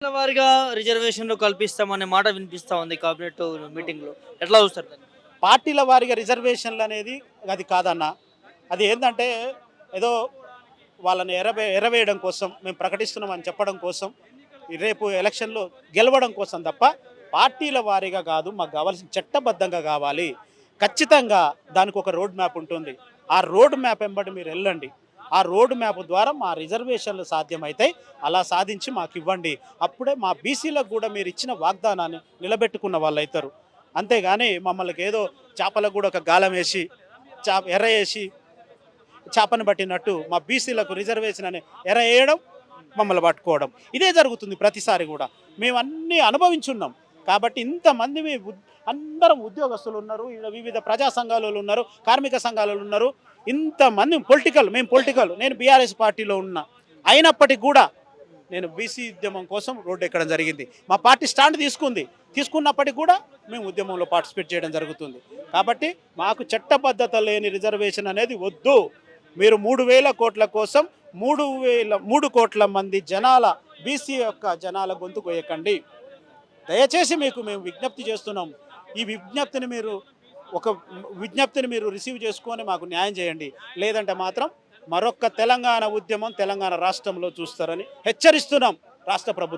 పార్టీల వారిగా రిజర్వేషన్లు కల్పిస్తామనే మాట వినిపిస్తా ఉంది కేబినెట్ మీటింగ్లో. ఎట్లా చూస్తారు దాన్ని? పార్టీల వారిగా రిజర్వేషన్లు అనేది అది కాదన్న. అది ఏంటంటే ఏదో వాళ్ళని ఎరవేయడం కోసం మేము ప్రకటిస్తున్నామని చెప్పడం కోసం రేపు ఎలక్షన్లో గెలవడం కోసం తప్ప పార్టీల వారీగా కాదు. మాకు కావాల్సిన చట్టబద్ధంగా కావాలి. ఖచ్చితంగా దానికి ఒక రోడ్ మ్యాప్ ఉంటుంది. ఆ రోడ్ మ్యాప్ వెంబడి మీరు వెళ్ళండి. ఆ రోడ్ మ్యాప్ ద్వారా మా రిజర్వేషన్లు సాధ్యమవుతాయి. అలా సాధించి మాకు ఇవ్వండి. అప్పుడే మా బీసీలకు కూడా మీరు ఇచ్చిన వాగ్దానాన్ని నిలబెట్టుకున్న వాళ్ళు అవుతారు. అంతేగాని మమ్మల్ని ఏదో చేపలకు కూడా ఒక గాలం వేసి ఎర్ర వేసి చేపను పట్టినట్టు మా బీసీలకు రిజర్వేషన్ అని ఎర వేయడం, మమ్మల్ని పట్టుకోవడం ఇదే జరుగుతుంది ప్రతిసారి కూడా. మేము అన్నీ అనుభవించున్నాం. కాబట్టి ఇంతమంది అందరం ఉద్యోగస్తులు ఉన్నారు, ఈడ వివిధ ప్రజా సంఘాలు ఉన్నారు, కార్మిక సంఘాలు ఉన్నారు. ఇంతమంది మేము పొలిటికల్, నేను బీఆర్ఎస్ పార్టీలో ఉన్నా. అయినప్పటికీ కూడా నేను బీసీ ఉద్యమం కోసం రోడ్డు ఎక్కడం జరిగింది. మా పార్టీ స్టాండ్ తీసుకున్నప్పటికీ కూడా మేము ఉద్యమంలో పార్టిసిపేట్ చేయడం జరుగుతుంది. కాబట్టి మాకు చట్టబద్ధత లేని రిజర్వేషన్ అనేది వద్దు. మీరు 3,000 కోట్ల కోసం 3 కోట్ల మంది జనాల బీసీ యొక్క జనాల గొంతు కోయకండి. దయచేసి మీకు మేము విజ్ఞప్తి చేస్తున్నాం. ఈ విజ్ఞప్తిని మీరు రిసీవ్ చేసుకొని మాకు న్యాయం చేయండి. లేదంటే మాత్రం మరొక్క తెలంగాణ ఉద్యమం తెలంగాణ రాష్ట్రంలో చూస్తారని హెచ్చరిస్తున్నాం రాష్ట్ర ప్రభుత్వం.